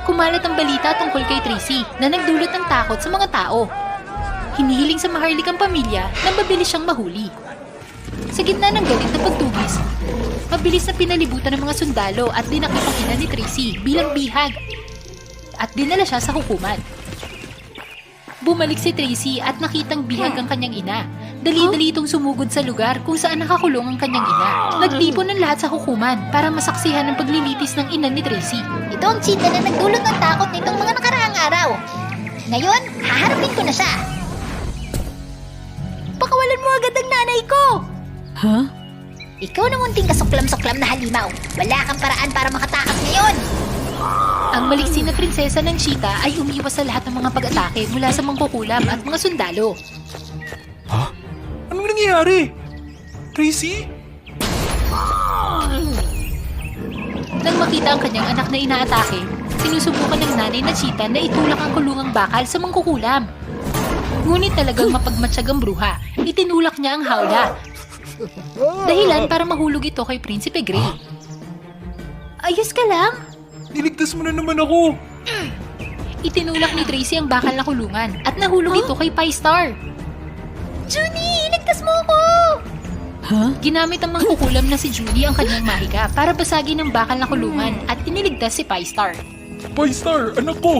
kumalat ang balita tungkol kay Tracy na nagdulot ng takot sa mga tao. Hinihiling sa maharlikang pamilya na mabilis siyang mahuli. Sa gitna ng galit na pagtugis, mabilis na pinalibutan ng mga sundalo at dinakip ang ina ni Tracy bilang bihag at dinala siya sa hukuman. Bumalik si Tracy at nakitang bihag ang kanyang ina. Dali-dali itong sumugod sa lugar kung saan nakakulong ang kanyang ina. Nagtipon ng lahat sa hukuman para masaksihan ang paglilitis ng ina ni Tracy. Ito ang cheetah na nagdulot ng takot nitong mga nakaraang araw. Ngayon, haharapin ko na siya. Pakawalan mo agad ang nanay ko! Huh? Ikaw na munting kasuklam-suklam na halimaw. Wala kang paraan para makatakas ngayon. Ang maliksi na prinsesa ng cheetah ay umiwas sa lahat ng mga pag-atake mula sa mangkukulam at mga sundalo. Ha? Anong nangyayari? Tracy? Nang makita ang kanyang anak na inaatake, sinusubukan ng nanay na cheetah na itulak ang kulungang bakal sa mangkukulam. Ngunit talagang mapagmatsyag ang bruha, itinulak niya ang hawla. Dahilan para mahulog ito kay Prinsipe Gray. Ayos ka lang? Niligtas mo na naman ako. Itinulak ni Tracy ang bakal na kulungan at nahulog ito kay Pi-Star. Junie, iligtas mo ako! Ginamit ang mangkukulam na si Julie ang kanyang mahika para basagin ang bakal na kulungan at iniligtas si Pi-Star. Pi-Star, anak ko.